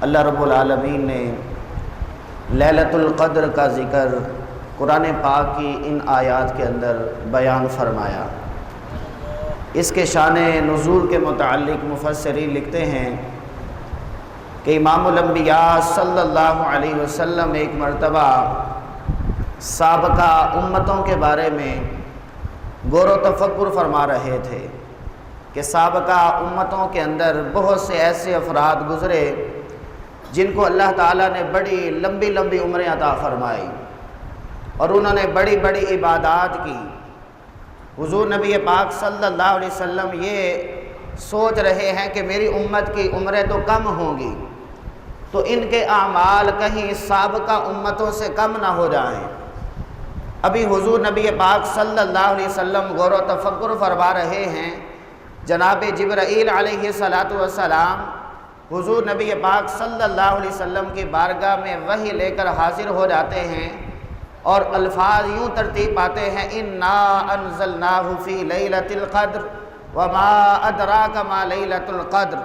اللہ رب العالمین نے لیلۃ القدر کا ذکر قرآن پاک کی ان آیات کے اندر بیان فرمایا۔ اس کے شان نزول کے متعلق مفسرین لکھتے ہیں کہ امام الانبیاء صلی اللہ علیہ وسلم ایک مرتبہ سابقہ امتوں کے بارے میں غور و تفکر فرما رہے تھے کہ سابقہ امتوں کے اندر بہت سے ایسے افراد گزرے جن کو اللہ تعالیٰ نے بڑی لمبی لمبی عمریں عطا فرمائی اور انہوں نے بڑی بڑی عبادات کی۔ حضور نبی پاک صلی اللہ علیہ وسلم یہ سوچ رہے ہیں کہ میری امت کی عمریں تو کم ہوں گی، تو ان کے اعمال کہیں سابقہ امتوں سے کم نہ ہو جائیں۔ ابھی حضور نبی پاک صلی اللہ علیہ وسلم غور و تفکر فرما رہے ہیں، جناب جبرائیل علیہ السلام حضور نبی پاک صلی اللہ علیہ وسلم کی بارگاہ میں وحی لے کر حاضر ہو جاتے ہیں اور الفاظ یوں ترتیب پاتے ہیں، انا انزلناہ فی لیلۃ القدر وما ادراک ما لیلۃ القدر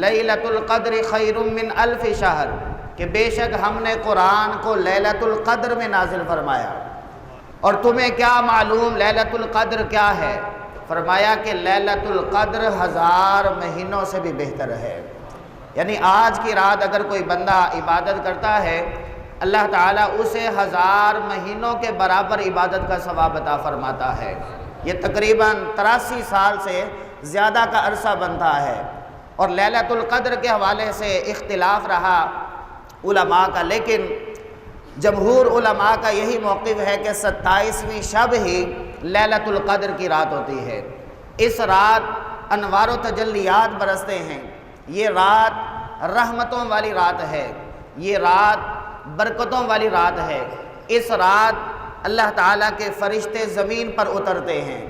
لیلۃ القدر خیر من الف شہر، کہ بے شک ہم نے قرآن کو لیلۃ القدر میں نازل فرمایا، اور تمہیں کیا معلوم لیلۃ القدر کیا ہے؟ فرمایا کہ لیلۃ القدر 1000 مہینوں سے بھی بہتر ہے۔ یعنی آج کی رات اگر کوئی بندہ عبادت کرتا ہے، اللہ تعالیٰ اسے 1000 مہینوں کے برابر عبادت کا ثواب عطا فرماتا ہے۔ یہ تقریباً 83 سال سے زیادہ کا عرصہ بنتا ہے، اور لیلۃ القدر کے حوالے سے اختلاف رہا علماء کا، لیکن جمہور علماء کا یہی موقف ہے کہ 27ویں شب ہی لیلۃ القدر کی رات ہوتی ہے۔ اس رات انوار و تجلیات برستے ہیں، یہ رات رحمتوں والی رات ہے، یہ رات برکتوں والی رات ہے۔ اس رات اللہ تعالیٰ کے فرشتے زمین پر اترتے ہیں۔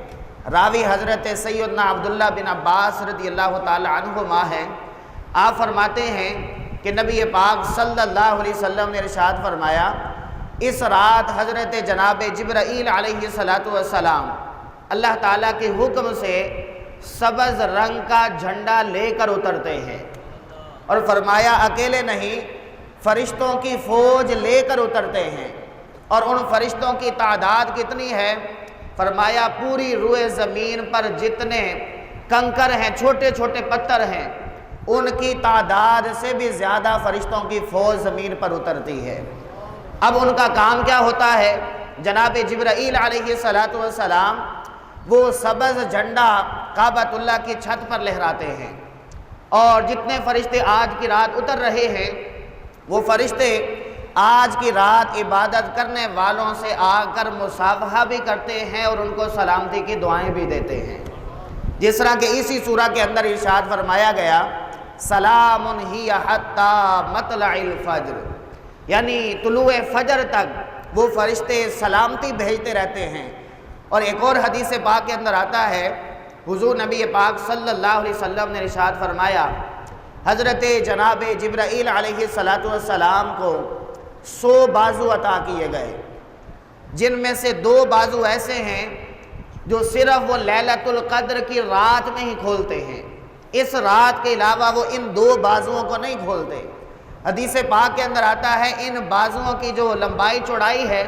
راوی حضرت سیدنا عبداللہ بن عباس رضی اللہ تعالی عنہما ہیں، آپ فرماتے ہیں کہ نبی پاک صلی اللہ علیہ وسلم نے ارشاد فرمایا، اس رات حضرت جناب جبرائیل علیہ السلام اللہ تعالیٰ کے حکم سے سبز رنگ کا جھنڈا لے کر اترتے ہیں، اور فرمایا اکیلے نہیں، فرشتوں کی فوج لے کر اترتے ہیں، اور ان فرشتوں کی تعداد کتنی ہے؟ فرمایا پوری روئے زمین پر جتنے کنکر ہیں، چھوٹے چھوٹے پتھر ہیں، ان کی تعداد سے بھی زیادہ فرشتوں کی فوج زمین پر اترتی ہے۔ اب ان کا کام کیا ہوتا ہے؟ جناب جبرائیل علیہ السلام وہ سبز جھنڈا کعبۃ اللہ کی چھت پر لہراتے ہیں، اور جتنے فرشتے آج کی رات اتر رہے ہیں، وہ فرشتے آج کی رات عبادت کرنے والوں سے آ کر مصافحہ بھی کرتے ہیں اور ان کو سلامتی کی دعائیں بھی دیتے ہیں۔ جس طرح کہ اسی سورہ کے اندر ارشاد فرمایا گیا، سلام ہی حتی مطلع الفجر، یعنی طلوع فجر تک وہ فرشتے سلامتی بھیجتے رہتے ہیں۔ اور ایک اور حدیث پاک کے اندر آتا ہے، حضور نبی پاک صلی اللہ علیہ وسلم نے ارشاد فرمایا، حضرت جناب جبرائیل علیہ السلام کو 100 بازو عطا کیے گئے، جن میں سے 2 بازو ایسے ہیں جو صرف وہ لیلۃ القدر کی رات میں ہی کھولتے ہیں، اس رات کے علاوہ وہ ان 2 بازوؤں کو نہیں کھولتے۔ حدیث پاک کے اندر آتا ہے، ان بازوؤں کی جو لمبائی چوڑائی ہے،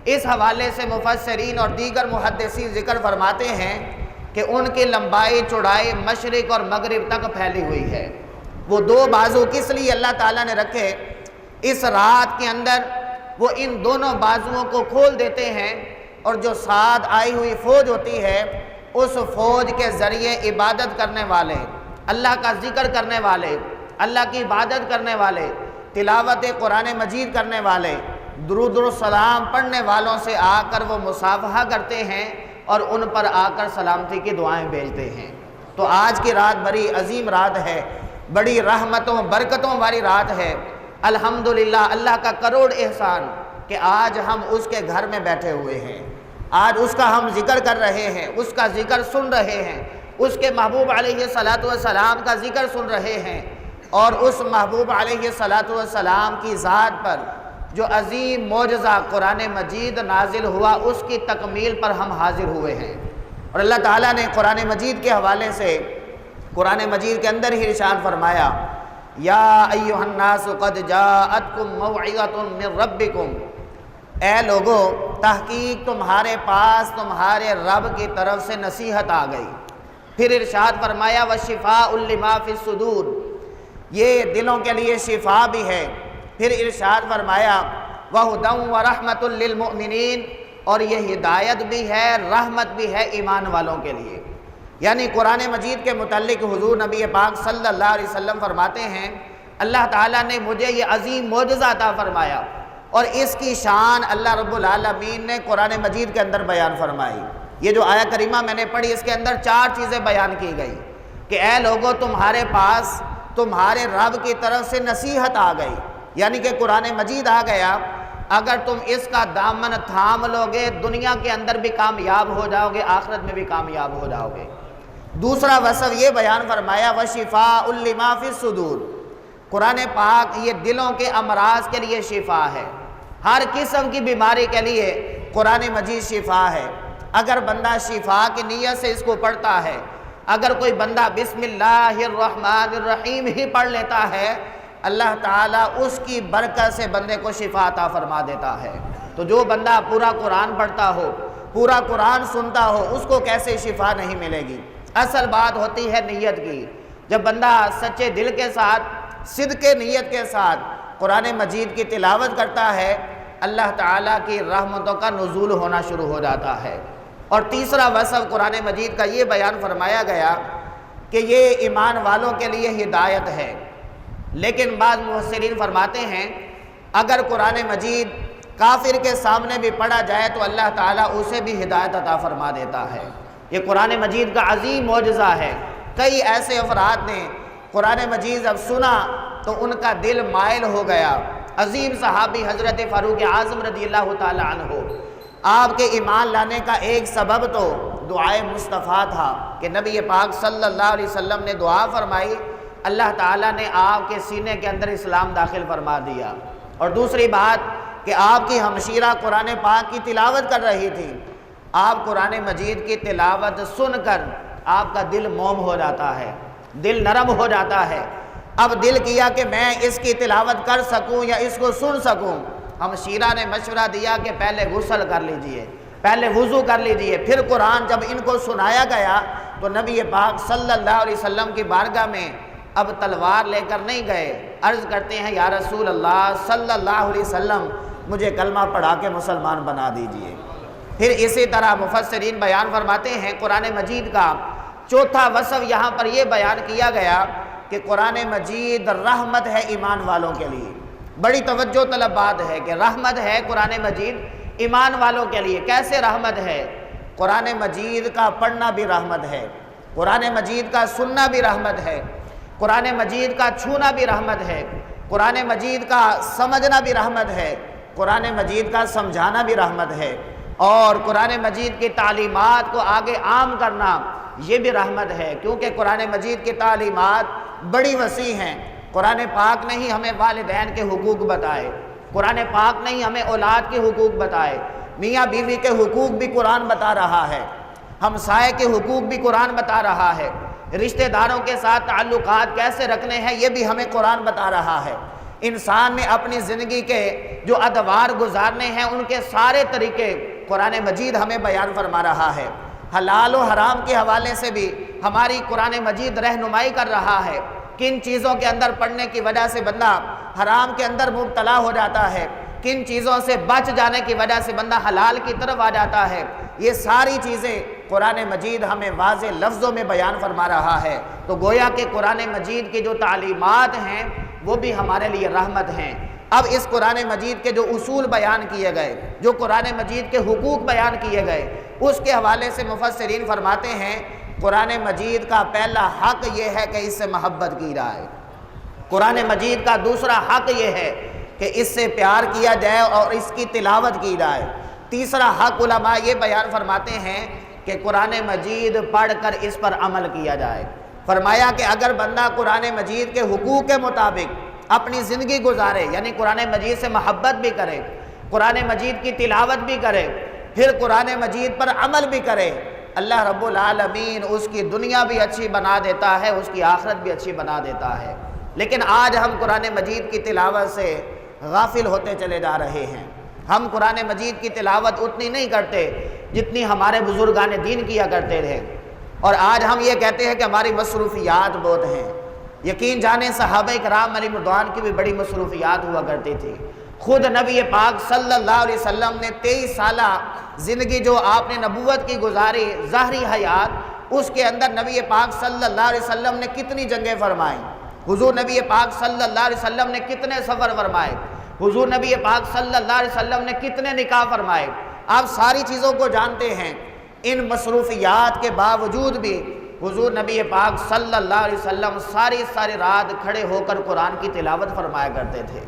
اس حوالے سے مفسرین اور دیگر محدثین ذکر فرماتے ہیں کہ ان کی لمبائی چوڑائی مشرق اور مغرب تک پھیلی ہوئی ہے۔ وہ 2 بازو کس لیے اللہ تعالیٰ نے رکھے؟ اس رات کے اندر وہ ان دونوں بازوؤں کو کھول دیتے ہیں، اور جو ساتھ آئی ہوئی فوج ہوتی ہے، اس فوج کے ذریعے عبادت کرنے والے، اللہ کا ذکر کرنے والے، اللہ کی عبادت کرنے والے، تلاوت قرآن مجید کرنے والے، درود و سلام پڑھنے والوں سے آ کر وہ مصافحہ کرتے ہیں اور ان پر آ کر سلامتی کی دعائیں بھیجتے ہیں۔ تو آج کی رات بڑی عظیم رات ہے، بڑی رحمتوں برکتوں والی رات ہے۔ الحمدللہ، اللہ کا کروڑ احسان کہ آج ہم اس کے گھر میں بیٹھے ہوئے ہیں، آج اس کا ہم ذکر کر رہے ہیں، اس کا ذکر سن رہے ہیں، اس کے محبوب علیہ السلام کا ذکر سن رہے ہیں، اور اس محبوب علیہ السلام کی ذات پر جو عظیم معجزہ قرآن مجید نازل ہوا، اس کی تکمیل پر ہم حاضر ہوئے ہیں۔ اور اللہ تعالیٰ نے قرآن مجید کے حوالے سے قرآن مجید کے اندر ہی ارشاد فرمایا، یا ایھا الناس قد جاءتکم موعظۃ من ربکم، اے لوگو تحقیق تمہارے پاس تمہارے رب کی طرف سے نصیحت آ گئی۔ پھر ارشاد فرمایا وشفاء لما فی الصدور، یہ دلوں کے لیے شفا بھی ہے۔ پھر ارشاد فرمایا وہدی ورحمۃ للمؤمنین، اور یہ ہدایت بھی ہے رحمت بھی ہے ایمان والوں کے لیے۔ یعنی قرآن مجید کے متعلق حضور نبی پاک صلی اللہ علیہ وسلم فرماتے ہیں اللہ تعالیٰ نے مجھے یہ عظیم معجزہ عطا فرمایا، اور اس کی شان اللہ رب العالمین نے قرآن مجید کے اندر بیان فرمائی۔ یہ جو آیہ کریمہ میں نے پڑھی اس کے اندر 4 چیزیں بیان کی گئی کہ اے لوگو تمہارے پاس تمہارے رب کی طرف سے نصیحت آ گئی، یعنی کہ قرآن مجید آ گیا، اگر تم اس کا دامن تھام لوگے دنیا کے اندر بھی کامیاب ہو جاؤ گے، آخرت میں بھی کامیاب ہو جاؤ گے۔ دوسرا وصف یہ بیان فرمایا وشفاء لما فی الصدور، قرآن پاک یہ دلوں کے امراض کے لیے شفا ہے، ہر قسم کی بیماری کے لیے قرآن مجید شفا ہے۔ اگر بندہ شفا کی نیت سے اس کو پڑھتا ہے، اگر کوئی بندہ بسم اللہ الرحمن الرحیم ہی پڑھ لیتا ہے، اللہ تعالیٰ اس کی برکت سے بندے کو شفا عطا فرما دیتا ہے۔ تو جو بندہ پورا قرآن پڑھتا ہو، پورا قرآن سنتا ہو، اس کو کیسے شفا نہیں ملے گی؟ اصل بات ہوتی ہے نیت کی۔ جب بندہ سچے دل کے ساتھ، صدق نیت کے ساتھ قرآن مجید کی تلاوت کرتا ہے، اللہ تعالیٰ کی رحمتوں کا نزول ہونا شروع ہو جاتا ہے۔ اور تیسرا وصف قرآن مجید کا یہ بیان فرمایا گیا کہ یہ ایمان والوں کے لیے ہدایت ہے، لیکن بعض مفسرین فرماتے ہیں اگر قرآن مجید کافر کے سامنے بھی پڑھا جائے تو اللہ تعالیٰ اسے بھی ہدایت عطا فرما دیتا ہے۔ یہ قرآن مجید کا عظیم معجزہ ہے۔ کئی ایسے افراد نے قرآن مجید جب سنا تو ان کا دل مائل ہو گیا۔ عظیم صحابی حضرت فاروق اعظم رضی اللہ تعالی عنہ، آپ کے ایمان لانے کا ایک سبب تو دعائے مصطفیٰ تھا کہ نبی پاک صلی اللہ علیہ وسلم نے دعا فرمائی، اللہ تعالیٰ نے آپ کے سینے کے اندر اسلام داخل فرما دیا۔ اور دوسری بات کہ آپ کی ہمشیرہ قرآن پاک کی تلاوت کر رہی تھی، آپ قرآن مجید کی تلاوت سن کر آپ کا دل موم ہو جاتا ہے، دل نرم ہو جاتا ہے۔ اب دل کیا کہ میں اس کی تلاوت کر سکوں یا اس کو سن سکوں، ہمشیرہ نے مشورہ دیا کہ پہلے غسل کر لیجئے، پہلے وضو کر لیجئے، پھر قرآن جب ان کو سنایا گیا تو نبی پاک صلی اللہ علیہ وسلم کی بارگاہ میں اب تلوار لے کر نہیں گئے، عرض کرتے ہیں یا رسول اللہ صلی اللہ علیہ وسلم مجھے کلمہ پڑھا کے مسلمان بنا دیجئے۔ پھر اسی طرح مفسرین بیان فرماتے ہیں قرآن مجید کا چوتھا وصف یہاں پر یہ بیان کیا گیا کہ قرآن مجید رحمت ہے ایمان والوں کے لیے۔ بڑی توجہ طلب بات ہے کہ رحمت ہے قرآن مجید ایمان والوں کے لیے۔ کیسے رحمت ہے؟ قرآن مجید کا پڑھنا بھی رحمت ہے، قرآن مجید کا سننا بھی رحمت ہے، قرآن مجید کا چھونا بھی رحمت ہے، قرآن مجید کا سمجھنا بھی رحمت ہے، قرآن مجید کا سمجھانا بھی رحمت ہے، اور قرآن مجید کی تعلیمات کو آگے عام کرنا یہ بھی رحمت ہے، کیونکہ قرآن مجید کی تعلیمات بڑی وسیع ہیں۔ قرآن پاک نے ہی ہمیں والدین کے حقوق بتائے، قرآن پاک نے ہی ہمیں اولاد کے حقوق بتائے، میاں بیوی کے حقوق بھی قرآن بتا رہا ہے، ہمسائے کے حقوق بھی قرآن بتا رہا ہے، رشتہ داروں کے ساتھ تعلقات کیسے رکھنے ہیں یہ بھی ہمیں قرآن بتا رہا ہے۔ انسان نے اپنی زندگی کے جو ادوار گزارنے ہیں ان کے سارے طریقے قرآن مجید ہمیں بیان فرما رہا ہے۔ حلال و حرام کے حوالے سے بھی ہماری قرآن مجید رہنمائی کر رہا ہے، کن چیزوں کے اندر پڑھنے کی وجہ سے بندہ حرام کے اندر مبتلا ہو جاتا ہے، کن چیزوں سے بچ جانے کی وجہ سے بندہ حلال کی طرف آ جاتا ہے، یہ ساری چیزیں قرآن مجید ہمیں واضح لفظوں میں بیان فرما رہا ہے۔ تو گویا کہ قرآن مجید کی جو تعلیمات ہیں وہ بھی ہمارے لیے رحمت ہیں۔ اب اس قرآن مجید کے جو اصول بیان کیے گئے، جو قرآن مجید کے حقوق بیان کیے گئے، اس کے حوالے سے مفسرین فرماتے ہیں قرآن مجید کا پہلا حق یہ ہے کہ اس سے محبت کی جائے، قرآن مجید کا دوسرا حق یہ ہے کہ اس سے پیار کیا جائے اور اس کی تلاوت کی جائے۔ تیسرا حق علماء یہ بیان فرماتے ہیں کہ قرآن مجید پڑھ کر اس پر عمل کیا جائے۔ فرمایا کہ اگر بندہ قرآن مجید کے حقوق کے مطابق اپنی زندگی گزارے، یعنی قرآن مجید سے محبت بھی کرے، قرآن مجید کی تلاوت بھی کرے، پھر قرآن مجید پر عمل بھی کرے، اللہ رب العالمین اس کی دنیا بھی اچھی بنا دیتا ہے، اس کی آخرت بھی اچھی بنا دیتا ہے۔ لیکن آج ہم قرآن مجید کی تلاوت سے غافل ہوتے چلے جا رہے ہیں۔ ہم قرآن مجید کی تلاوت اتنی نہیں کرتے جتنی ہمارے بزرگان دین کیا کرتے تھے، اور آج ہم یہ کہتے ہیں کہ ہماری مصروفیات بہت ہیں۔ یقین جانیں صحابہ کرام علیہ رضوان کی بھی بڑی مصروفیات ہوا کرتی تھی۔ خود نبی پاک صلی اللہ علیہ وسلم نے 23 سالہ زندگی جو آپ نے نبوت کی گزاری ظاہری حیات، اس کے اندر نبی پاک صلی اللہ علیہ وسلم نے کتنی جنگیں فرمائیں، حضور نبی پاک صلی اللہ علیہ وسلم نے کتنے سفر فرمائے، حضور نبی پاک صلی اللہ علیہ وسلم نے کتنے نکاح فرمائے، آپ ساری چیزوں کو جانتے ہیں۔ ان مصروفیات کے باوجود بھی حضور نبی پاک صلی اللہ علیہ وسلم ساری رات کھڑے ہو کر قرآن کی تلاوت فرمایا کرتے تھے،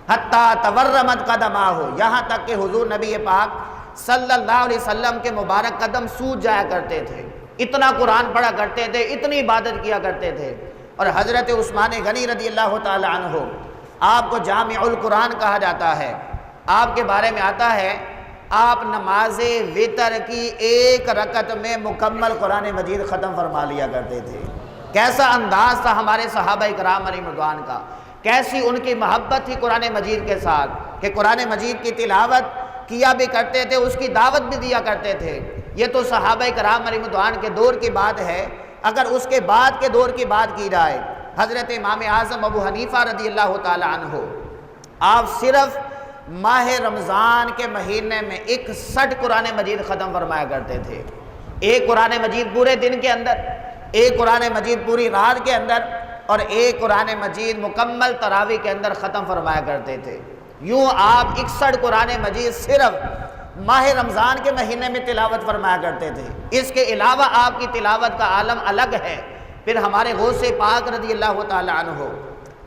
حتیٰ تورمت قدماہ، یہاں تک کہ حضور نبی پاک صلی اللہ علیہ وسلم کے مبارک قدم سوج جایا کرتے تھے، اتنا قرآن پڑھا کرتے تھے، اتنی عبادت کیا کرتے تھے۔ اور حضرت عثمان غنی رضی اللہ تعالی عنہ، آپ کو جامع القرآن کہا جاتا ہے، آپ کے بارے میں آتا ہے آپ نماز وتر کی 1 رکعت میں مکمل قرآن مجید ختم فرما لیا کرتے تھے۔ کیسا انداز تھا ہمارے صحابہ کرام علیہ رضوان کا، کیسی ان کی محبت تھی قرآن مجید کے ساتھ کہ قرآن مجید کی تلاوت کیا بھی کرتے تھے، اس کی دعوت بھی دیا کرتے تھے۔ یہ تو صحابہ کرام علیہ رضوان کے دور کی بات ہے۔ اگر اس کے بعد کے دور کی بات کی جائے، حضرت امام اعظم ابو حنیفہ رضی اللہ تعالی عنہ، آپ صرف ماہ رمضان کے مہینے میں 61 قرآن مجید ختم فرمایا کرتے تھے۔ ایک قرآن مجید پورے دن کے اندر، ایک قرآن مجید پوری رات کے اندر، اور ایک قرآن مجید مکمل تراویح کے اندر ختم فرمایا کرتے تھے۔ یوں آپ 61 قرآن مجید صرف ماہ رمضان کے مہینے میں تلاوت فرمایا کرتے تھے۔ اس کے علاوہ آپ کی تلاوت کا عالم الگ ہے۔ پھر ہمارے غوث پاک رضی اللہ تعالی عنہ،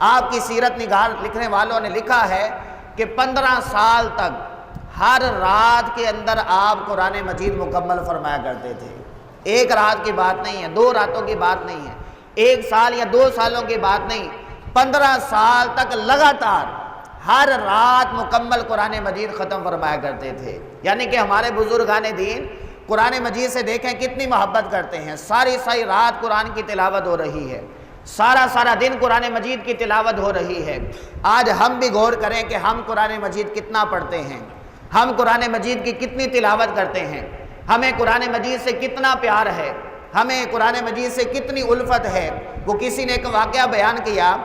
آپ کی سیرت نگار لکھنے والوں نے لکھا ہے کہ 15 سال تک ہر رات کے اندر آپ قرآن مجید مکمل فرمایا کرتے تھے۔ ایک رات کی بات نہیں ہے، 2 راتوں کی بات نہیں ہے، 1 سال یا 2 سالوں کی بات نہیں، 15 سال تک لگاتار ہر رات مکمل قرآن مجید ختم فرمایا کرتے تھے۔ یعنی کہ ہمارے بزرگان دین قرآن مجید سے دیکھیں کتنی محبت کرتے ہیں۔ ساری رات قرآن کی تلاوت ہو رہی ہے، سارا دن قرآن مجید کی تلاوت ہو رہی ہے۔ آج ہم بھی غور کریں کہ ہم قرآن مجید کتنا پڑھتے ہیں، ہم قرآن مجید کی کتنی تلاوت کرتے ہیں، ہمیں قرآن مجید سے کتنا پیار ہے، ہمیں قرآن مجید سے کتنی الفت ہے۔ وہ کسی نے ایک واقعہ بیان کیا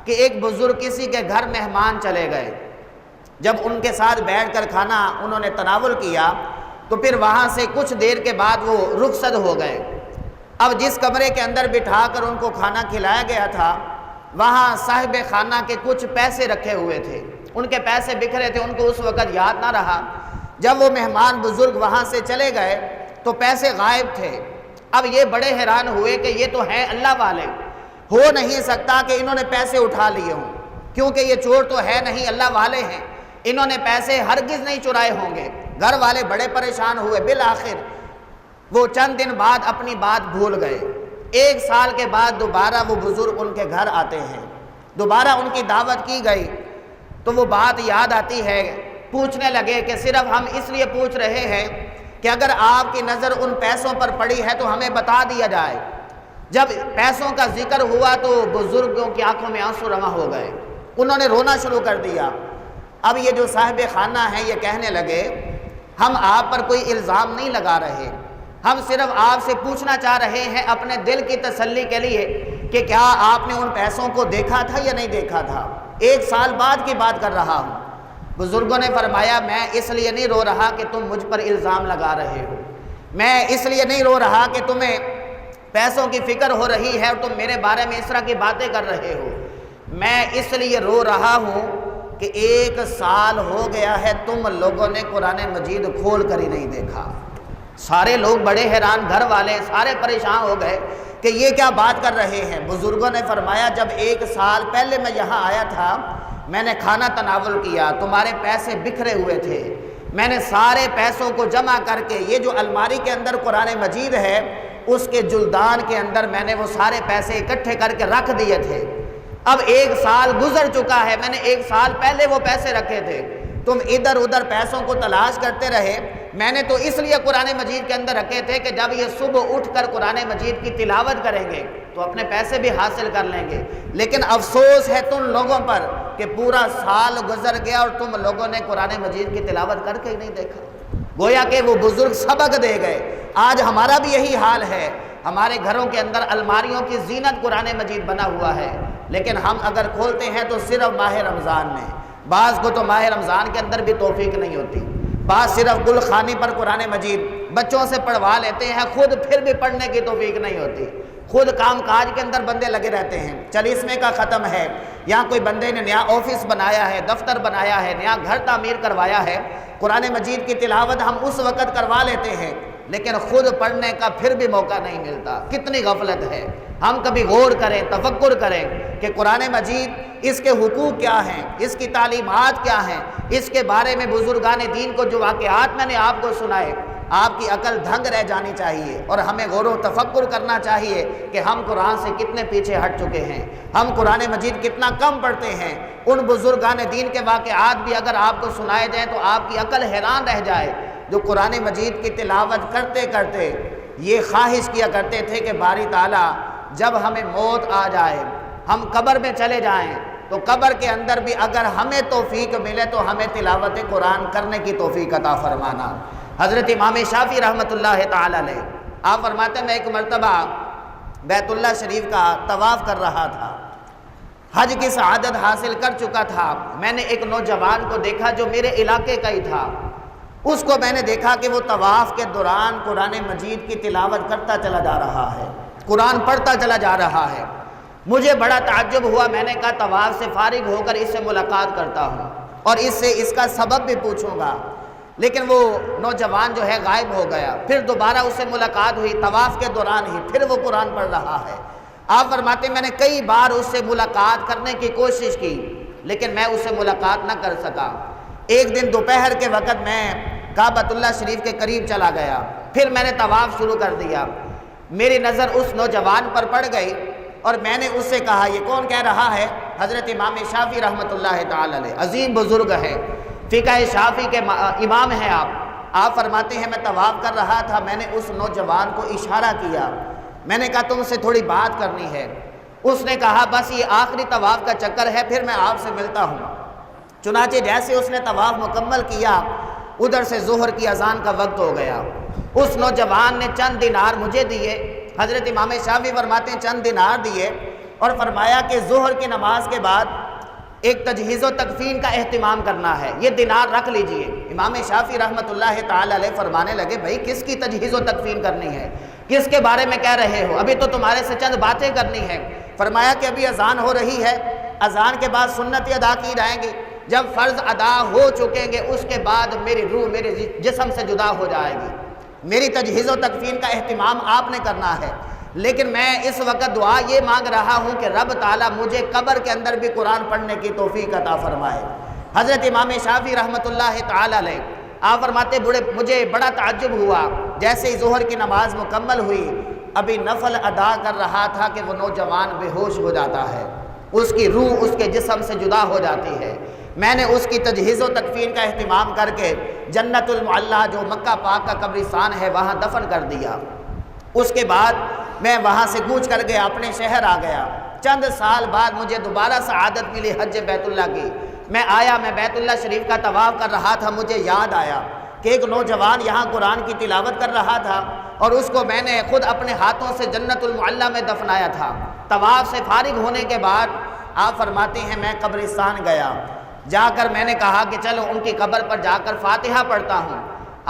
کہ ایک بزرگ کسی کے گھر مہمان چلے گئے، جب ان کے ساتھ بیٹھ کر کھانا انہوں نے تناول کیا تو پھر وہاں سے کچھ دیر کے بعد وہ رخصت ہو گئے۔ اب جس کمرے کے اندر بٹھا کر ان کو کھانا کھلایا گیا تھا، وہاں صاحب خانہ کے کچھ پیسے رکھے ہوئے تھے، ان کے پیسے بکھرے تھے، ان کو اس وقت یاد نہ رہا۔ جب وہ مہمان بزرگ وہاں سے چلے گئے تو پیسے غائب تھے۔ اب یہ بڑے حیران ہوئے کہ یہ تو ہیں اللہ والے، ہو نہیں سکتا کہ انہوں نے پیسے اٹھا لیے ہوں، کیونکہ یہ چور تو ہے نہیں، اللہ والے ہیں، انہوں نے پیسے ہرگز نہیں چرائے ہوں گے۔ گھر والے بڑے پریشان ہوئے، بالآخر وہ چند دن بعد اپنی بات بھول گئے۔ 1 سال کے بعد دوبارہ وہ بزرگ ان کے گھر آتے ہیں، دوبارہ ان کی دعوت کی گئی تو وہ بات یاد آتی ہے، پوچھنے لگے کہ صرف ہم اس لیے پوچھ رہے ہیں کہ اگر آپ کی نظر ان پیسوں پر پڑی ہے تو ہمیں بتا دیا جائے۔ جب پیسوں کا ذکر ہوا تو بزرگوں کی آنکھوں میں آنسو رواں ہو گئے، انہوں نے رونا شروع کر دیا۔ اب یہ جو صاحب خانہ ہیں یہ کہنے لگے ہم آپ پر کوئی الزام نہیں لگا رہے، ہم صرف آپ سے پوچھنا چاہ رہے ہیں اپنے دل کی تسلی کے لیے کہ کیا آپ نے ان پیسوں کو دیکھا تھا یا نہیں دیکھا تھا۔ 1 سال بعد کی بات کر رہا ہوں۔ بزرگوں نے فرمایا میں اس لیے نہیں رو رہا کہ تم مجھ پر الزام لگا رہے ہو، میں اس لیے نہیں رو رہا کہ تمہیں پیسوں کی فکر ہو رہی ہے اور تم میرے بارے میں اس طرح کی باتیں کر رہے ہو، میں اس لیے رو رہا ہوں کہ 1 سال ہو گیا ہے تم لوگوں نے قرآن مجید کھول کر ہی نہیں دیکھا۔ سارے لوگ بڑے حیران، گھر والے سارے پریشان ہو گئے کہ یہ کیا بات کر رہے ہیں۔ بزرگوں نے فرمایا جب 1 سال پہلے میں یہاں آیا تھا، میں نے کھانا تناول کیا، تمہارے پیسے بکھرے ہوئے تھے، میں نے سارے پیسوں کو جمع کر کے یہ جو الماری کے اندر قرآن مجید ہے اس کے جلدان کے اندر میں نے وہ سارے پیسے اکٹھے کر کے رکھ دیے تھے۔ اب 1 سال گزر چکا ہے، میں نے 1 سال پہلے وہ پیسے رکھے تھے، تم ادھر ادھر پیسوں کو تلاش کرتے رہے۔ میں نے تو اس لیے قرآن مجید کے اندر رکھے تھے کہ جب یہ صبح اٹھ کر قرآن مجید کی تلاوت کریں گے تو اپنے پیسے بھی حاصل کر لیں گے، لیکن افسوس ہے تم لوگوں پر کہ پورا سال گزر گیا اور تم لوگوں نے قرآن مجید کی تلاوت کر کے ہی نہیں دیکھا۔ گویا کہ وہ بزرگ سبق دے گئے۔ آج ہمارا بھی یہی حال ہے، ہمارے گھروں کے اندر الماریوں کی زینت قرآن مجید بنا ہوا ہے، لیکن ہم اگر کھولتے ہیں تو صرف ماہ رمضان میں، بعض کو تو ماہ رمضان کے اندر بھی توفیق نہیں ہوتی، بعض صرف گل خانی پر قرآن مجید بچوں سے پڑھوا لیتے ہیں، خود پھر بھی پڑھنے کی توفیق نہیں ہوتی، خود کام کاج کے اندر بندے لگے رہتے ہیں۔ چالیسویں کا ختم ہے، یہاں کوئی بندے نے نیا آفس بنایا ہے، دفتر بنایا ہے، نیا گھر تعمیر کروایا ہے، قرآن مجید کی تلاوت ہم اس وقت کروا لیتے ہیں، لیکن خود پڑھنے کا پھر بھی موقع نہیں ملتا۔ کتنی غفلت ہے۔ ہم کبھی غور کریں، تفکر کریں کہ قرآن مجید اس کے حقوق کیا ہیں، اس کی تعلیمات کیا ہیں، اس کے بارے میں بزرگان دین کو جو واقعات میں نے آپ کو سنائے، آپ کی عقل دھنگ رہ جانی چاہیے، اور ہمیں غور و تفکر کرنا چاہیے کہ ہم قرآن سے کتنے پیچھے ہٹ چکے ہیں، ہم قرآن مجید کتنا کم پڑھتے ہیں۔ ان بزرگان دین کے واقعات بھی اگر آپ کو سنائے جائیں تو آپ کی عقل حیران رہ جائے، جو قرآن مجید کی تلاوت کرتے کرتے یہ خواہش کیا کرتے تھے کہ باری تعالیٰ جب ہمیں موت آ جائے، ہم قبر میں چلے جائیں، تو قبر کے اندر بھی اگر ہمیں توفیق ملے تو ہمیں تلاوت قرآن کرنے کی توفیق عطا فرمانا۔ حضرت امام شافعی رحمۃ اللہ تعالی علیہ آپ فرماتے ہیں، میں ایک مرتبہ بیت اللہ شریف کا طواف کر رہا تھا، حج کی سعادت حاصل کر چکا تھا، میں نے ایک نوجوان کو دیکھا جو میرے علاقے کا ہی تھا، اس کو میں نے دیکھا کہ وہ طواف کے دوران قرآن مجید کی تلاوت کرتا چلا جا رہا ہے، قرآن پڑھتا چلا جا رہا ہے۔ مجھے بڑا تعجب ہوا، میں نے کہا طواف سے فارغ ہو کر اس سے ملاقات کرتا ہوں اور اس سے اس کا سبب بھی پوچھوں گا، لیکن وہ نوجوان جو ہے غائب ہو گیا۔ پھر دوبارہ اس سے ملاقات ہوئی طواف کے دوران ہی، پھر وہ قرآن پڑھ رہا ہے۔ آپ فرماتے ہیں میں نے کئی بار اس سے ملاقات کرنے کی کوشش کی، لیکن میں اس سے ملاقات نہ کر سکا۔ ایک دن دوپہر کے وقت میں کعبۃ اللہ شریف کے قریب چلا گیا، پھر میں نے طواف شروع کر دیا، میری نظر اس نوجوان پر پڑ گئی اور میں نے اس سے کہا یہ کون کہہ رہا ہے؟ حضرت امام شافعی رحمۃ اللہ تعالی علیہ، عظیم بزرگ ہے، فقہ شافعی کے امام ہیں آپ فرماتے ہیں میں طواف کر رہا تھا، میں نے اس نوجوان کو اشارہ کیا، میں نے کہا تم سے تھوڑی بات کرنی ہے۔ اس نے کہا بس یہ آخری طواف کا چکر ہے، پھر میں آپ سے ملتا ہوں۔ چنانچہ جیسے اس نے طواف مکمل کیا، ادھر سے ظہر کی اذان کا وقت ہو گیا۔ اس نوجوان نے چند دینار مجھے دیے، حضرت امام شافعی فرماتے ہیں چند دینار دیے اور فرمایا کہ ظہر کی نماز کے بعد ایک تجہیز و تکفین کا اہتمام کرنا ہے، یہ دینار رکھ لیجئے۔ امام شافعی رحمۃ اللہ تعالی علیہ فرمانے لگے بھائی کس کی تجہیز و تکفین کرنی ہے، کس کے بارے میں کہہ رہے ہو، ابھی تو تمہارے سے چند باتیں کرنی ہے۔ فرمایا کہ ابھی اذان ہو رہی ہے، اذان کے بعد سنتیں ادا کی جائیں گی، جب فرض ادا ہو چکیں گے اس کے بعد میری روح میرے جسم سے جدا ہو جائے گی، میری تجہیز و تکفین کا اہتمام آپ نے کرنا ہے، لیکن میں اس وقت دعا یہ مانگ رہا ہوں کہ رب تعالیٰ مجھے قبر کے اندر بھی قرآن پڑھنے کی توفیق عطا فرمائے۔ حضرت امام شافعی رحمۃ اللہ تعالی علیہ آپ فرماتے مجھے بڑا تعجب ہوا، جیسے ہی ظہر کی نماز مکمل ہوئی ابھی نفل ادا کر رہا تھا کہ وہ نوجوان بے ہوش ہو جاتا ہے، اس کی روح اس کے جسم سے جدا ہو جاتی ہے۔ میں نے اس کی تجہیز و تکفین کا اہتمام کر کے جنت المعلی جو مکہ پاک کا قبرستان ہے وہاں دفن کر دیا۔ اس کے بعد میں وہاں سے کوچ کر گیا، اپنے شہر آ گیا۔ چند سال بعد مجھے دوبارہ سعادت ملی حج بیت اللہ کی، میں آیا، میں بیت اللہ شریف کا طواف کر رہا تھا، مجھے یاد آیا کہ ایک نوجوان یہاں قرآن کی تلاوت کر رہا تھا اور اس کو میں نے خود اپنے ہاتھوں سے جنت المعلی میں دفنایا تھا۔ طواف سے فارغ ہونے کے بعد آپ فرماتے ہیں میں قبرستان گیا، جا کر میں نے کہا کہ چلو ان کی قبر پر جا کر فاتحہ پڑھتا ہوں۔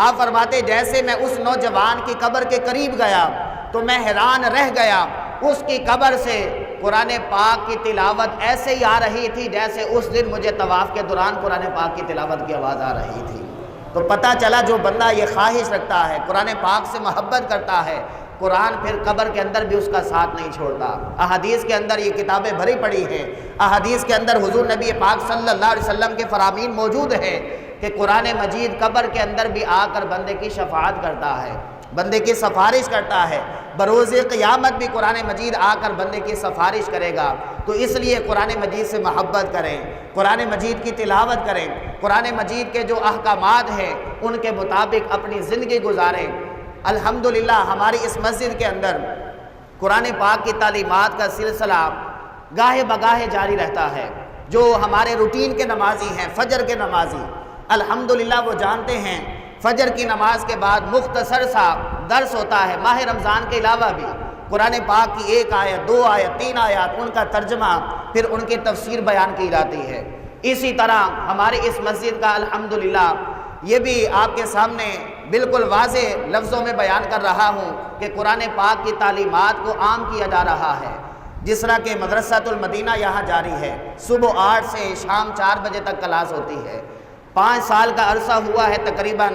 آپ فرماتے جیسے میں اس نوجوان کی قبر کے قریب گیا تو میں حیران رہ گیا، اس کی قبر سے قرآن پاک کی تلاوت ایسے ہی آ رہی تھی جیسے اس دن مجھے طواف کے دوران قرآن پاک کی تلاوت کی آواز آ رہی تھی۔ تو پتہ چلا جو بندہ یہ خواہش رکھتا ہے، قرآن پاک سے محبت کرتا ہے، قرآن پھر قبر کے اندر بھی اس کا ساتھ نہیں چھوڑتا۔ احادیث کے اندر یہ کتابیں بھری پڑی ہیں، احادیث کے اندر حضور نبی پاک صلی اللہ علیہ وسلم کے فرامین موجود ہیں کہ قرآن مجید قبر کے اندر بھی آ کر بندے کی شفاعت کرتا ہے۔ بندے کی سفارش کرتا ہے، بروز قیامت بھی قرآن مجید آ کر بندے کی سفارش کرے گا۔ تو اس لیے قرآن مجید سے محبت کریں، قرآن مجید کی تلاوت کریں، قرآن مجید کے جو احکامات ہیں ان کے مطابق اپنی زندگی گزاریں۔ الحمدللہ ہماری اس مسجد کے اندر قرآن پاک کی تعلیمات کا سلسلہ گاہے بگاہے جاری رہتا ہے۔ جو ہمارے روٹین کے نمازی ہیں، فجر کے نمازی، الحمدللہ وہ جانتے ہیں فجر کی نماز کے بعد مختصر سا درس ہوتا ہے، ماہ رمضان کے علاوہ بھی قرآن پاک کی 1 آیت 2 آیت 3 آیات ان کا ترجمہ، پھر ان کی تفسیر بیان کی جاتی ہے۔ اسی طرح ہماری اس مسجد کا الحمدللہ یہ بھی آپ کے سامنے بالکل واضح لفظوں میں بیان کر رہا ہوں کہ قرآن پاک کی تعلیمات کو عام کیا جا رہا ہے۔ جس طرح کہ مدرسۃ المدینہ یہاں جاری ہے، صبح 8 سے شام 4 بجے تک کلاس ہوتی ہے۔ 5 سال کا عرصہ ہوا ہے، تقریباً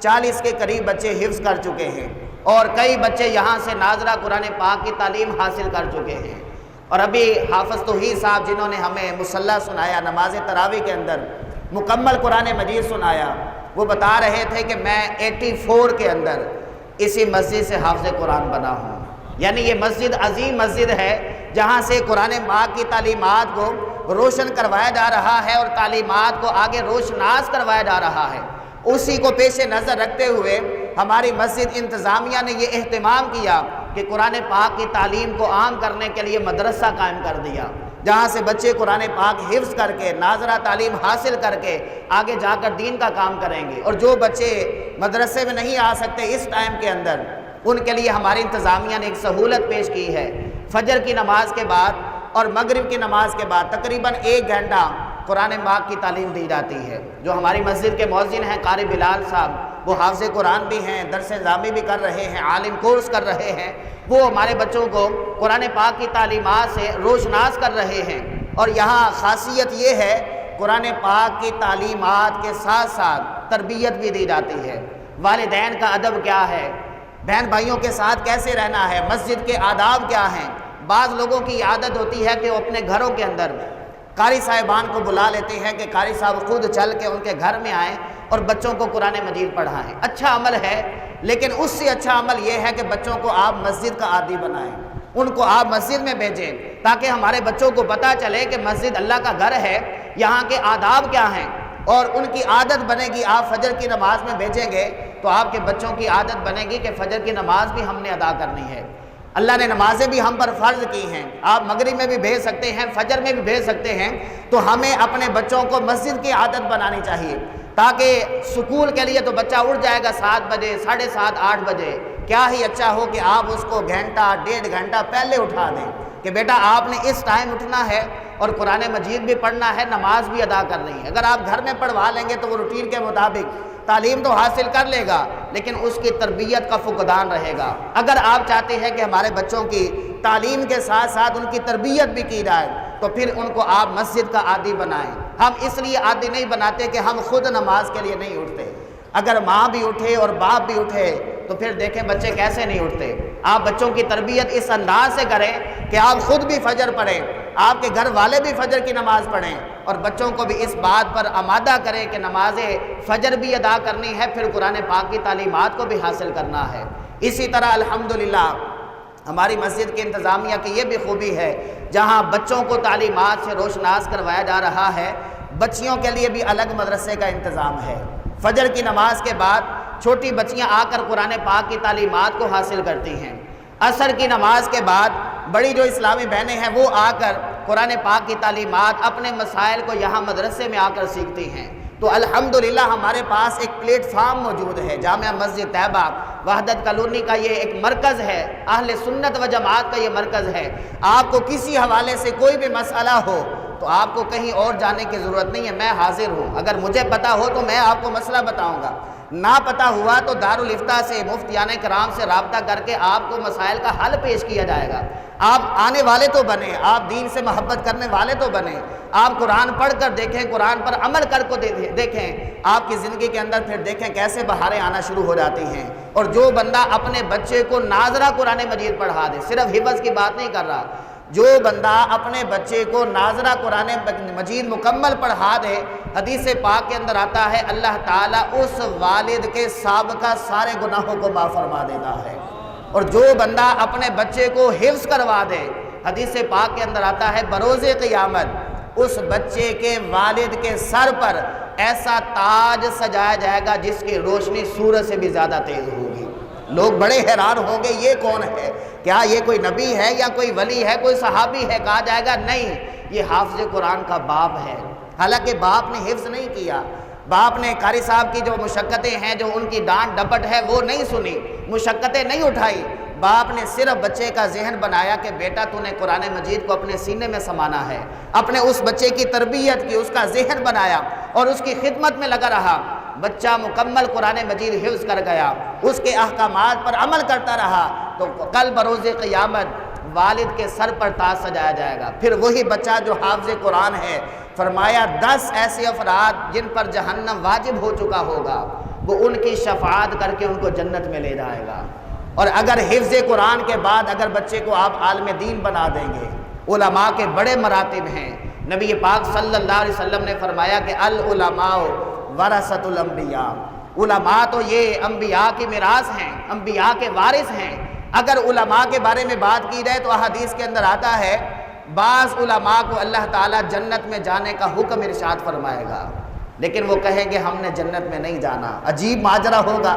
40 کے قریب بچے حفظ کر چکے ہیں، اور کئی بچے یہاں سے ناظرہ قرآن پاک کی تعلیم حاصل کر چکے ہیں۔ اور ابھی حافظ توحید صاحب جنہوں نے ہمیں مصلی سنایا، نماز تراویح کے اندر مکمل قرآن مجید سنایا، وہ بتا رہے تھے کہ میں 84 کے اندر اسی مسجد سے حافظ قرآن بنا ہوں۔ یعنی یہ مسجد عظیم مسجد ہے جہاں سے قرآن پاک کی تعلیمات کو روشن کروایا جا رہا ہے اور تعلیمات کو آگے روشناس کروایا جا رہا ہے۔ اسی کو پیش نظر رکھتے ہوئے ہماری مسجد انتظامیہ نے یہ اہتمام کیا کہ قرآن پاک کی تعلیم کو عام کرنے کے لیے مدرسہ قائم کر دیا، جہاں سے بچے قرآن پاک حفظ کر کے ناظرہ تعلیم حاصل کر کے آگے جا کر دین کا کام کریں گے۔ اور جو بچے مدرسے میں نہیں آ سکتے اس ٹائم کے اندر، ان کے لیے ہماری انتظامیہ نے ایک سہولت پیش کی ہے۔ فجر کی نماز کے بعد اور مغرب کی نماز کے بعد تقریباً 1 گھنٹہ قرآن پاک کی تعلیم دی جاتی ہے۔ جو ہماری مسجد کے مؤذن ہیں قاری بلال صاحب، وہ حافظ قرآن بھی ہیں، درس نظامی بھی کر رہے ہیں، عالم کورس کر رہے ہیں، وہ ہمارے بچوں کو قرآن پاک کی تعلیمات سے روشناس کر رہے ہیں۔ اور یہاں خاصیت یہ ہے، قرآن پاک کی تعلیمات کے ساتھ ساتھ تربیت بھی دی جاتی ہے۔ والدین کا ادب کیا ہے، بہن بھائیوں کے ساتھ کیسے رہنا ہے، مسجد کے آداب کیا ہیں۔ بعض لوگوں کی عادت ہوتی ہے کہ وہ اپنے گھروں کے اندر قاری صاحبان کو بلا لیتے ہیں کہ قاری صاحب خود چل کے ان کے گھر میں آئیں اور بچوں کو قرآن مجید پڑھائیں۔ اچھا عمل ہے، لیکن اس سے اچھا عمل یہ ہے کہ بچوں کو آپ مسجد کا عادی بنائیں، ان کو آپ مسجد میں بھیجیں، تاکہ ہمارے بچوں کو پتہ چلے کہ مسجد اللہ کا گھر ہے، یہاں کے آداب کیا ہیں، اور ان کی عادت بنے گی۔ آپ فجر کی نماز میں بھیجیں گے تو آپ کے بچوں کی عادت بنے گی کہ فجر کی نماز بھی ہم نے ادا کرنی ہے۔ اللہ نے نمازیں بھی ہم پر فرض کی ہیں، آپ مغرب میں بھی بھیج سکتے ہیں، فجر میں بھی بھیج سکتے ہیں، تو ہمیں اپنے بچوں کو مسجد کی عادت بنانی چاہیے، تاکہ سکول کے لیے تو بچہ اٹھ جائے گا 7 بجے، 7:30 8 بجے، کیا ہی اچھا ہو کہ آپ اس کو گھنٹہ 1.5 گھنٹہ پہلے اٹھا دیں کہ بیٹا آپ نے اس ٹائم اٹھنا ہے اور قرآن مجید بھی پڑھنا ہے، نماز بھی ادا کرنی ہے۔ اگر آپ گھر میں پڑھوا لیں گے تو وہ روٹین کے مطابق تعلیم تو حاصل کر لے گا، لیکن اس کی تربیت کا فقدان رہے گا۔ اگر آپ چاہتے ہیں کہ ہمارے بچوں کی تعلیم کے ساتھ ساتھ ان کی تربیت بھی کی جائے، تو پھر ان کو آپ مسجد کا عادی بنائیں۔ ہم اس لیے عادی نہیں بناتے کہ ہم خود نماز کے لیے نہیں اٹھتے۔ اگر ماں بھی اٹھے اور باپ بھی اٹھے تو پھر دیکھیں بچے کیسے نہیں اٹھتے۔ آپ بچوں کی تربیت اس انداز سے کریں کہ آپ خود بھی فجر پڑھیں، آپ کے گھر والے بھی فجر کی نماز پڑھیں، اور بچوں کو بھی اس بات پر آمادہ کریں کہ نماز فجر بھی ادا کرنی ہے، پھر قرآن پاک کی تعلیمات کو بھی حاصل کرنا ہے۔ اسی طرح الحمدللہ ہماری مسجد کی انتظامیہ کی یہ بھی خوبی ہے، جہاں بچوں کو تعلیمات سے روشناس کروایا جا رہا ہے، بچیوں کے لیے بھی الگ مدرسے کا انتظام ہے۔ فجر کی نماز کے بعد چھوٹی بچیاں آ کر قرآن پاک کی تعلیمات کو حاصل کرتی ہیں۔ عصر کی نماز کے بعد بڑی جو اسلامی بہنیں ہیں وہ آ کر قرآن پاک کی تعلیمات اپنے مسائل کو یہاں مدرسے میں آ کر سیکھتی ہیں۔ تو الحمدللہ ہمارے پاس ایک پلیٹ فارم موجود ہے، جامعہ مسجد طیبہ وحدت کالونی کا یہ ایک مرکز ہے، اہل سنت و جماعت کا یہ مرکز ہے۔ آپ کو کسی حوالے سے کوئی بھی مسئلہ ہو تو آپ کو کہیں اور جانے کی ضرورت نہیں ہے، میں حاضر ہوں۔ اگر مجھے پتہ ہو تو میں آپ کو مسئلہ بتاؤں گا، نہ پتہ ہوا تو دارالافتاء سے مفتیان کرام سے رابطہ کر کے آپ کو مسائل کا حل پیش کیا جائے گا۔ آپ آنے والے تو بنیں، آپ دین سے محبت کرنے والے تو بنیں، آپ قرآن پڑھ کر دیکھیں، قرآن پر عمل کر کو دیکھیں، آپ کی زندگی کے اندر پھر دیکھیں کیسے بہاریں آنا شروع ہو جاتی ہیں۔ اور جو بندہ اپنے بچے کو ناظرہ قرآن مجید پڑھا دے، صرف حفظ کی بات نہیں کر رہا، جو بندہ اپنے بچے کو ناظرہ قرآن مجید مکمل پڑھا دے، حدیث پاک کے اندر آتا ہے اللہ تعالیٰ اس والد کے سابقہ سارے گناہوں کو معاف فرما دیتا ہے، اور جو بندہ اپنے بچے کو حفظ کروا دے، حدیث پاک کے اندر آتا ہے بروز قیامت اس بچے کے والد کے سر پر ایسا تاج سجایا جائے گا جس کی روشنی سورج سے بھی زیادہ تیز ہوگی۔ لوگ بڑے حیران ہوں گے یہ کون ہے، کیا یہ کوئی نبی ہے یا کوئی ولی ہے، کوئی صحابی ہے؟ کہا جائے گا نہیں، یہ حافظ قرآن کا باپ ہے۔ حالانکہ باپ نے حفظ نہیں کیا، باپ نے قاری صاحب کی جو مشقتیں ہیں، جو ان کی ڈانٹ ڈپٹ ہے وہ نہیں سنی، مشقتیں نہیں اٹھائی۔ باپ نے صرف بچے کا ذہن بنایا کہ بیٹا تو نے قرآن مجید کو اپنے سینے میں سمانا ہے، اپنے اس بچے کی تربیت کی، اس کا ذہن بنایا اور اس کی خدمت میں لگا رہا۔ بچہ مکمل قرآن مجید حفظ کر گیا، اس کے احکامات پر عمل کرتا رہا، تو کل بروز قیامت والد کے سر پر تاج سجایا جائے گا۔ پھر وہی بچہ جو حافظ قرآن ہے، فرمایا 10 ایسے افراد جن پر جہنم واجب ہو چکا ہوگا، وہ ان کی شفاعت کر کے ان کو جنت میں لے جائے گا۔ اور اگر حفظ قرآن کے بعد اگر بچے کو آپ عالم دین بنا دیں گے، علماء کے بڑے مراتب ہیں۔ نبی پاک صلی اللہ علیہ وسلم نے فرمایا کہ العلماء ورثۃ الانبیاء، علماء تو یہ انبیاء کی میراث ہیں، انبیاء کے وارث ہیں۔ اگر علماء کے بارے میں بات کی جائے تو احادیث کے اندر آتا ہے بعض علماء کو اللہ تعالیٰ جنت میں جانے کا حکم ارشاد فرمائے گا، لیکن وہ کہیں گے ہم نے جنت میں نہیں جانا۔ عجیب ماجرا ہوگا،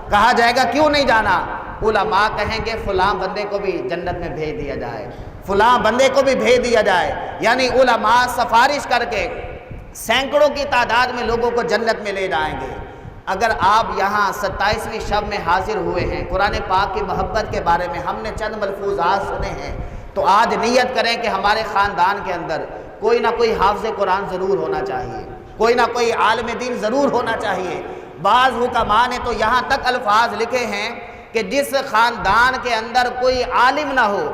کہا جائے گا کیوں نہیں جانا؟ علماء کہیں گے فلاں بندے کو بھی جنت میں بھیج دیا جائے، فلاں بندے کو بھی بھیج دیا جائے، یعنی علماء سفارش کر کے سینکڑوں کی تعداد میں لوگوں کو جنت میں لے جائیں گے۔ اگر آپ یہاں 27ویں شب میں حاضر ہوئے ہیں، قرآن پاک کی محبت کے بارے میں ہم نے چند ملفوظات سنے ہیں، تو آج نیت کریں کہ ہمارے خاندان کے اندر کوئی نہ کوئی حافظ قرآن ضرور ہونا چاہیے، کوئی نہ کوئی عالم دین ضرور ہونا چاہیے۔ بعض حکماء نے تو یہاں تک الفاظ لکھے ہیں کہ جس خاندان کے اندر کوئی عالم نہ ہو،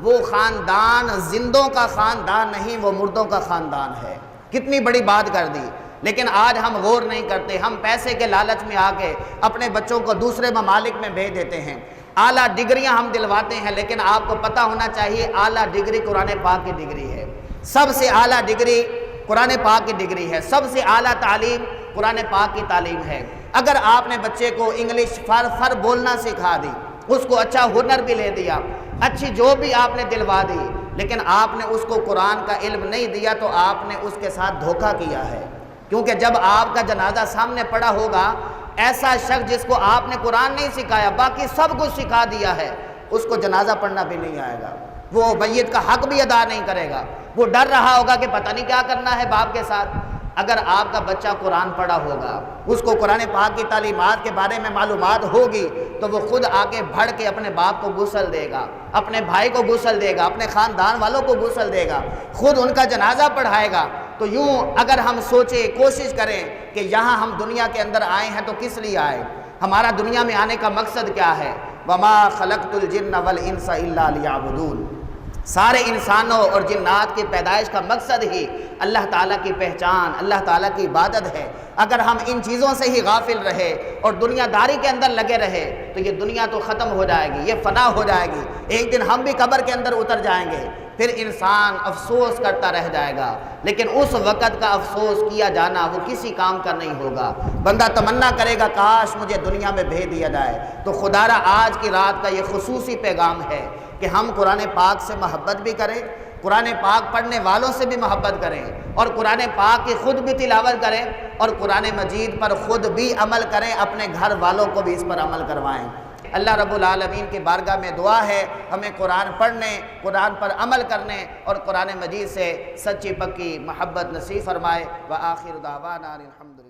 وہ خاندان زندوں کا خاندان نہیں، وہ مردوں کا خاندان ہے۔ کتنی بڑی بات کر دی، لیکن آج ہم غور نہیں کرتے، ہم پیسے کے لالچ میں آ کے اپنے بچوں کو دوسرے ممالک میں بھیج دیتے ہیں، اعلیٰ ڈگریاں ہم دلواتے ہیں، لیکن آپ کو پتہ ہونا چاہیے اعلیٰ ڈگری قرآن پاک کی ڈگری ہے، سب سے اعلیٰ ڈگری قرآن پاک کی ڈگری ہے، سب سے اعلیٰ تعلیم قرآن پاک کی تعلیم ہے۔ اگر آپ نے بچے کو انگلش فر بولنا سکھا دی، اس کو اچھا ہنر بھی لے دیا، اچھی جاب بھی آپ نے دلوا دی، لیکن آپ نے اس کو قرآن کا علم نہیں دیا تو آپ نے اس کے ساتھ دھوکہ کیا ہے۔ کیونکہ جب آپ کا جنازہ سامنے پڑا ہوگا، ایسا شخص جس کو آپ نے قرآن نہیں سکھایا، باقی سب کچھ سکھا دیا ہے، اس کو جنازہ پڑھنا بھی نہیں آئے گا، وہ میت کا حق بھی ادا نہیں کرے گا، وہ ڈر رہا ہوگا کہ پتہ نہیں کیا کرنا ہے باپ کے ساتھ۔ اگر آپ کا بچہ قرآن پڑھا ہوگا، اس کو قرآن پاک کی تعلیمات کے بارے میں معلومات ہوگی، تو وہ خود آگے بڑھ کے اپنے باپ کو غسل دے گا، اپنے بھائی کو غسل دے گا، اپنے خاندان والوں کو غسل دے گا، خود ان کا جنازہ پڑھائے گا۔ تو یوں اگر ہم سوچیں، کوشش کریں کہ یہاں ہم دنیا کے اندر آئے ہیں تو کس لیے آئے، ہمارا دنیا میں آنے کا مقصد کیا ہے؟ وَمَا خَلَقْتُ الْجِنَّ وَالْإِنسَ إِلَّا لِيَعْبُدُونَ۔ سارے انسانوں اور جنات کی پیدائش کا مقصد ہی اللہ تعالیٰ کی پہچان، اللہ تعالیٰ کی عبادت ہے۔ اگر ہم ان چیزوں سے ہی غافل رہے اور دنیا داری کے اندر لگے رہے تو یہ دنیا تو ختم ہو جائے گی، یہ فنا ہو جائے گی، ایک دن ہم بھی قبر کے اندر اتر جائیں گے، پھر انسان افسوس کرتا رہ جائے گا، لیکن اس وقت کا افسوس کیا جانا وہ کسی کام کا نہیں ہوگا۔ بندہ تمنا کرے گا کاش مجھے دنیا میں بھیج دیا جائے۔ تو خدا را آج کی رات کا یہ خصوصی پیغام ہے کہ ہم قرآن پاک سے محبت بھی کریں، قرآن پاک پڑھنے والوں سے بھی محبت کریں، اور قرآن پاک کی خود بھی تلاوت کریں، اور قرآن مجید پر خود بھی عمل کریں، اپنے گھر والوں کو بھی اس پر عمل کروائیں۔ اللہ رب العالمین کی بارگاہ میں دعا ہے ہمیں قرآن پڑھنے، قرآن پر عمل کرنے اور قرآن مجید سے سچی پکی محبت نصیب فرمائے۔ وآخر دعوانا الحمد